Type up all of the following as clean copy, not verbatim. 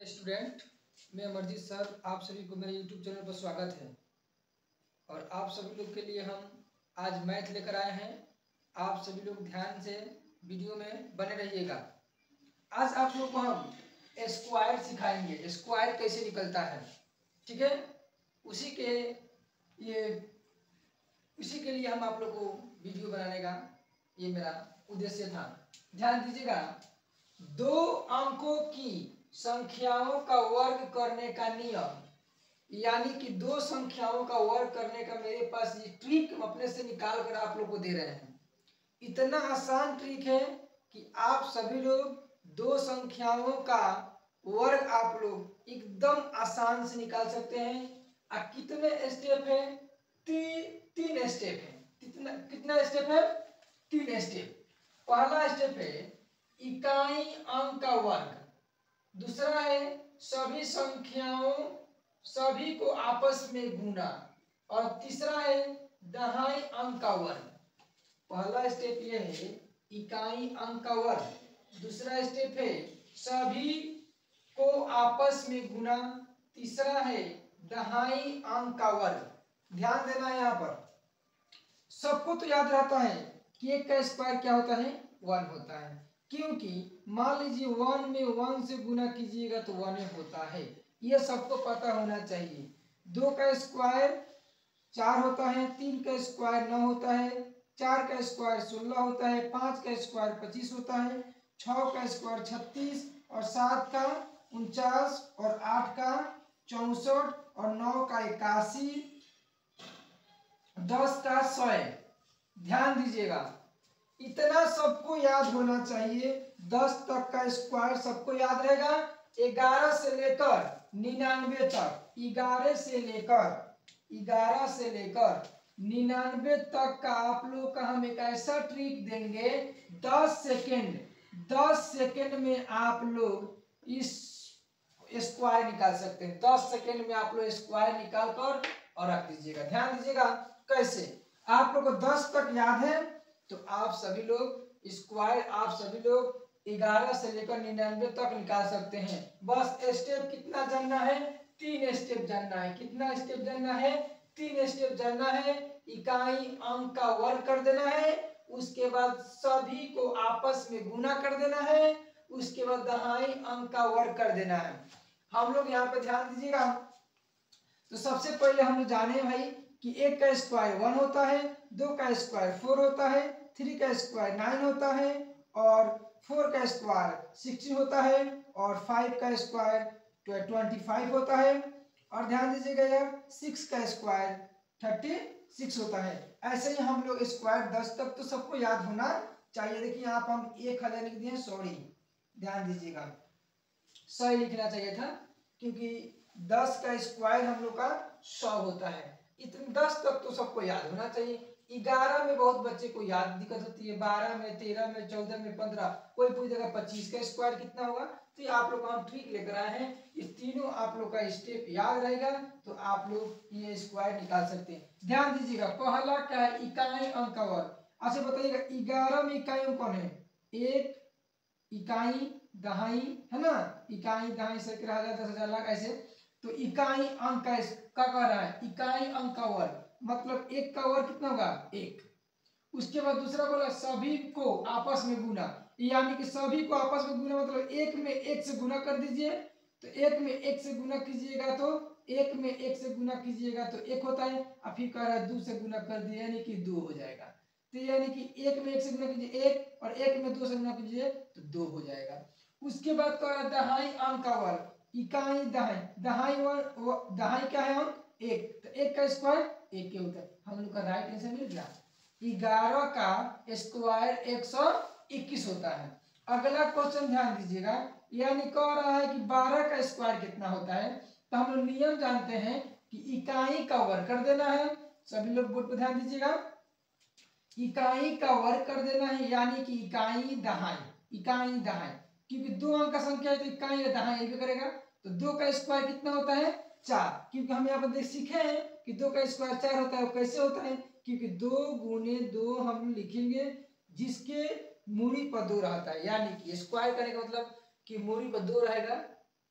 Student, मैं Amarjeet sir, आप सभी को मेरे यूट्यूब चैनल पर स्वागत है। और आप सभी लोग के लिए हम आज मैथ लेकर आए हैं। आप सभी लोग ध्यान से वीडियो में बने रहिएगा। आज आप लोग को हम स्क्वायर सिखाएंगे, स्क्वायर कैसे निकलता है, ठीक है। उसी के लिए हम आप लोग को वीडियो बनाने का ये मेरा उद्देश्य था। ध्यान दीजिएगा, दो अंकों की संख्याओं का वर्ग करने का नियम, यानी कि दो संख्याओं का वर्ग करने का मेरे पास ये ट्रिक हम अपने से निकाल कर आप लोग को दे रहे हैं। इतना आसान ट्रिक है कि आप सभी लोग दो संख्याओं का वर्ग आप लोग एकदम आसान से निकाल सकते हैं। कितने स्टेप है? तीन स्टेप है। कितना स्टेप है? 3 स्टेप। पहला स्टेप है इकाई अंक का वर्ग, दूसरा है सभी को आपस में गुना, और तीसरा है दहाई अंक का वर्ग। पहला स्टेप यह है इकाई अंक का वर्ग, दूसरा स्टेप है सभी को आपस में गुना, तीसरा है दहाई अंक का वर्ग। ध्यान देना, यहाँ पर सबको तो याद रहता है कि 1 का स्क्वायर क्या होता है? 1 होता है, क्योंकि मान लीजिए 1 में 1 से गुना कीजिएगा तो 1 होता है। ये सबको पता होना चाहिए। 2 का स्क्वायर 4 होता है, 3 का स्क्वायर 9 होता है, 4 का स्क्वायर 16 होता है, 5 का स्क्वायर 25 होता है, 6 का स्क्वायर 36, और 7 का 49, और 8 का 64, और 9 का 81, 10 का 100। ध्यान दीजिएगा, इतना सबको याद होना चाहिए। 10 तक का स्क्वायर सबको याद रहेगा। 11 से लेकर 99 तक, 11 से लेकर 99 तक का आप लोग का हम एक ऐसा ट्रिक देंगे। 10 सेकेंड में आप लोग इस स्क्वायर निकाल सकते हैं। 10 सेकेंड में आप लोग स्क्वायर निकाल कर और रख दीजिएगा। ध्यान दीजिएगा कैसे। आप लोग को 10 तक याद है तो आप सभी लोग स्क्वायर 11 से लेकर 99 तक निकाल सकते हैं। बस स्टेप कितना जानना है? 3 स्टेप जानना है। कितना स्टेप जानना है? 3 स्टेप जानना है। इकाई अंक का वर्ग कर देना है, उसके बाद सभी को आपस में गुना कर देना है, उसके बाद दहाई अंक का वर्ग कर देना है। हम लोग यहाँ पे ध्यान दीजिएगा। तो सबसे पहले हम लोग जाने भाई कि 1 का स्क्वायर 1 होता है, 2 का स्क्वायर 4 होता है, 3 का स्क्वायर 9 होता है, और 4 का स्क्वायर 16 होता है, और 5 का स्क्वायर 25 होता है, और ध्यान दीजिएगा यार 6 का स्क्वायर 36 होता है। ऐसे ही हम लोग स्क्वायर 10 तक तो सबको याद होना चाहिए। देखिए यहाँ पर हम 1000 लिख दिए, सॉरी, ध्यान दीजिएगा 100 लिखना चाहिए था, क्योंकि 10 का स्क्वायर हम लोग का 100 होता है। इतने 10 तक तो सबको याद होना चाहिए। 11 में बहुत बच्चे को याद दिक्कत होती है, 12 में, 13 में, 14 में, 15, कोई पूछेगा 25 का स्क्वायर कितना होगा। तो ये आप लोग को हम ट्रिक लेकर आए हैं। इस तीनों आप लोग का स्टेप याद रहेगा तो आप लोग ये स्क्वायर निकाल सकते हैं। ध्यान दीजिएगा, पहला क्या है? इकाई अंक का वर्ग। अच्छा बताइएगा 11 में इकाई अंक कौन है? 1, इकाई, दहाई, है ना। इकाई, दहाई से रह जाए 10,000 लाख ऐसे। तो इकाई अंक का कह रहा है इकाई अंक का वर्ग, मतलब 1 का वर्ग कितना होगा? 1। उसके बाद दूसरा बोला सभी को आपस में गुना, यानी कि सभी को आपस में गुना मतलब 1 में 1 से गुना कर दीजिए। तो 1 में 1 से गुना कीजिएगा तो 1 में 1 से गुना कीजिएगा तो 1 होता है। अब फिर कह रहा है 2 से गुना कर दिए यानी कि 2 हो जाएगा। तो यानी कि 1 में 1 से गुना कीजिए 1, और 1 में 2 से गुना कीजिए तो 2 हो जाएगा। उसके बाद कह रहा है दहाई अंक का वर्ग, इकाई, दहाई क्या है अंक? 1। तो 1 का स्क्वायर 1 के होता है। हम लोग का राइट आंसर मिल गया। 11 का स्क्वायर 121 होता है। अगला क्वेश्चन ध्यान दीजिएगा, यानी कह रहा है कि 12 का स्क्वायर कितना होता है। तो हम लोग नियम जानते हैं कि इकाई का वर्ग कर देना है। सभी लोग बोर्ड पर ध्यान दीजिएगा, इकाई का वर्ग कर देना है, यानी कि इकाई दहाई, क्योंकि 2 अंक का संख्या है तो इकाई या दहाई भी करेगा। तो 2 का स्क्वायर कितना होता है? 4, क्योंकि हम यहाँ पर सीखे हैं कि 2 का स्क्वायर 4 होता है। वो कैसे होता है? क्योंकि 2 गुने 2 हम लिखेंगे जिसके मूरी पर 2 रहता है, यानी कि स्क्वायर करने का मतलब कि मूरी पर 2 रहेगा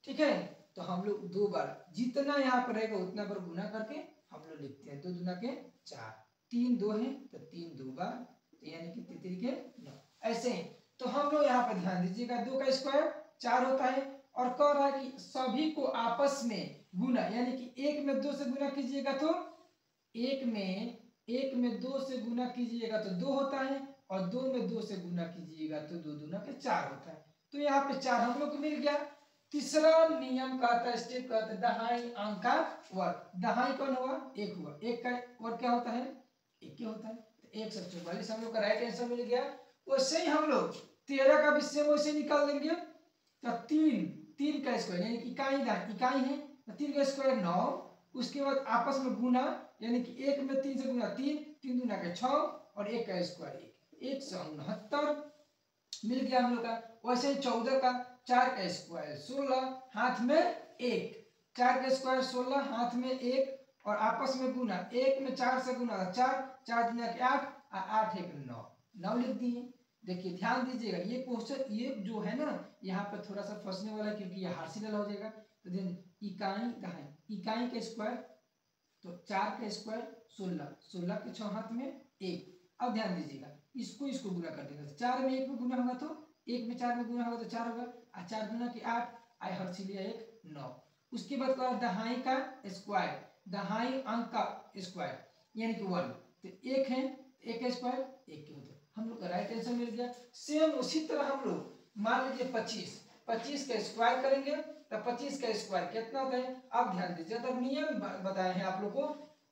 ठीक है। तो हम लोग 2 बार जितना यहाँ पर रहेगा उतना बार गुना करके हम लोग लिखते हैं। 2 दूना के 4, 3 2 है तो 3 2 बार, तो यानी कि 3 3 के 9। ऐसे ही तो हम लोग यहाँ पर ध्यान दीजिएगा, 2 का स्क्वायर 4 होता है और कह रहा है कि सभी को आपस में गुना, यानी कि 1 में 2 से गुना कीजिएगा तो 1 में 2 से गुना कीजिएगा तो 2 होता है और 2 में 2 से गुना कीजिएगा तो 2 दूना के 4 होता है। तो यहाँ पे 4 हम लोग को मिल गया। तीसरा नियम कहता है, स्टेप कहता है दहाई अंक का वर्ग। दहाई कौन हुआ? 1 हुआ। 1 का वर्ग क्या होता है? 1 ही होता है। तो 144 हम लोग का राइट आंसर मिल गया। वैसे ही हम लोग 13 का भी सेम वैसे निकाल देंगे। तो 3 का स्क्वायर यानी कि इकाई है, तो 3 का स्क्वायर 9, उसके बाद आपस में गुना, यानी कि 1 में 3 से गुना 3, 3 दूना के 6 और 1 का स्क्वायर 169 मिल गया हम लोग का। वैसे ही 14 का 4 का स्क्वायर 16, हाथ में 1, 4 का स्क्वायर 16, हाथ में 1 और आपस में गुना, 1 में 4 से गुना 4, 4 दूना के 8 और 8 1 9, 9 लिख दिए। देखिए ध्यान दीजिएगा, ये क्वेश्चन ये जो है ना यहाँ पे थोड़ा सा फंसने वाला है क्योंकि ये हार्सिनल हो जाएगा। तो इकाई दहाई, इकाई का स्क्वायर तो 4 का स्क्वायर 16, 16 के 6 हाथ में 1। अब ध्यान दीजिएगा, इसको गुना कर देगा। 4 में 1 में गुना होगा तो 1 में 4 में गुना होगा तो 4 होगा, और 4 गुना की 8 आई हर्षिलिया 1 9। उसके बाद कहा दहाई का स्क्वायर, दहाई अंक का स्क्वायर यानी कि 1, तो 1 है, 1 का स्क्वायर 1 के होता है। हम लोग का राइट आंसर मिल गया। सेम उसी तरह हम लोग मान लीजिए 25 का स्क्वायर करेंगे तो 25 का स्क्वायर कितना होता है? आप ध्यान दीजिए, तो नियम बताए हैं आप लोग को,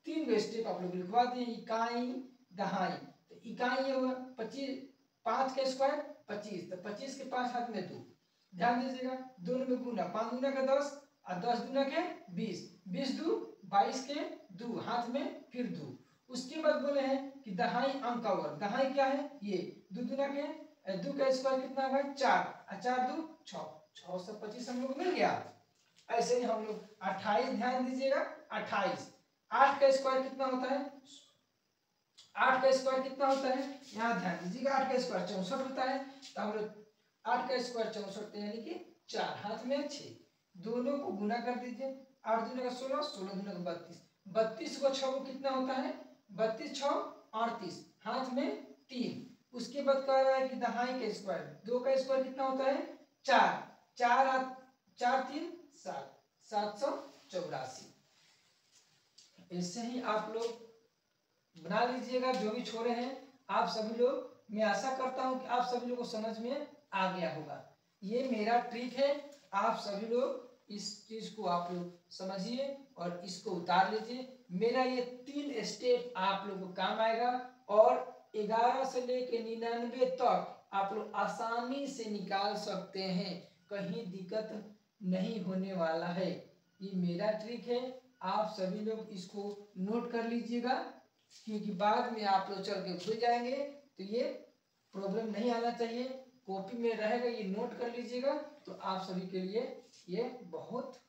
3 स्टेप आप लोग लिखवा दिए। इकाई दहाई, तो इकाई ये हुआ 25, 5 का स्क्वायर 25, तो 25 के 5 हाथ में 2। ध्यान दीजिएगा, दोनों में गुना, 5 दूना का 10 और 10 दूना के 20, 20 2 22 के 2 हाथ में फिर 2। उसके बाद बोले हैं कि दहाई अंक का वर्ग, दहाई क्या है? ये 2 दूना के 2 का स्क्वायर कितना होगा? 4 और 4 2 6, 6 से 25 हम लोग मिल गया। ऐसे ही हम लोग 28, ध्यान दीजिएगा 28, 8 का स्क्वायर कितना होता है? 8 का स्क्वायर कितना होता है? यहाँ ध्यान दीजिएगा, 8 का स्क्वायर 64 होता है। तो हम लोग 8 का स्क्वायर 64 यानी कि 4 हाथ में 6, दोनों को गुना कर दीजिए। 8 दूना का 16, 16 दूना का 32, 32 को 6 को कितना होता है? 32 6 38, हाथ में 3। उसके बाद कह रहा है कि दहाई का स्क्वायर, 2 का स्क्वायर कितना होता है? 4, 4 4 3 7, 784। ऐसे ही आप लोग बना लीजिएगा जो भी छोड़े हैं आप सभी लोग। मैं आशा करता हूं कि आप सभी लोग को समझ में आ गया होगा। ये मेरा ट्रिक है, आप सभी लोग इस चीज को आप लोग समझिए और इसको उतार लीजिए। मेरा ये 3 स्टेप आप लोग को काम आएगा और 11 से लेके 99 तक आप लोग आसानी से निकाल सकते हैं, कहीं दिक्कत नहीं होने वाला है। ये मेरा ट्रिक है, आप सभी लोग इसको नोट कर लीजिएगा क्योंकि बाद में आप लोग चल के भूल जाएंगे, तो ये प्रॉब्लम नहीं आना चाहिए। कॉपी में रहेगा, ये नोट कर लीजिएगा, तो आप सभी के लिए ये बहुत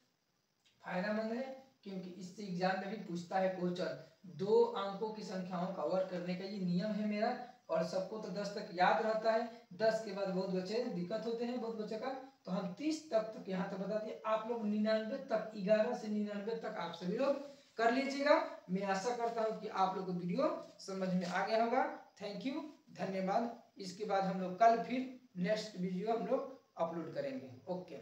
फायदेमंद है क्योंकि इससे एग्जाम में भी पूछता है क्वेश्चन। 2 अंकों की संख्याओं का वर्ग करने का ये नियम है मेरा, और सबको तो 10 तक याद रहता है। 10 के बाद बहुत बच्चे दिक्कत होते हैं, बहुत बच्चे का, तो हम 30 तक यहाँ तक बता दिए। आप लोग 99 तक, 11 से 99 तक आप सभी लोग कर लीजिएगा। मैं आशा करता हूँ कि आप लोग को वीडियो समझ में आ गया होगा। थैंक यू, धन्यवाद। इसके बाद हम लोग कल फिर नेक्स्ट वीडियो हम लोग अपलोड करेंगे। ओके।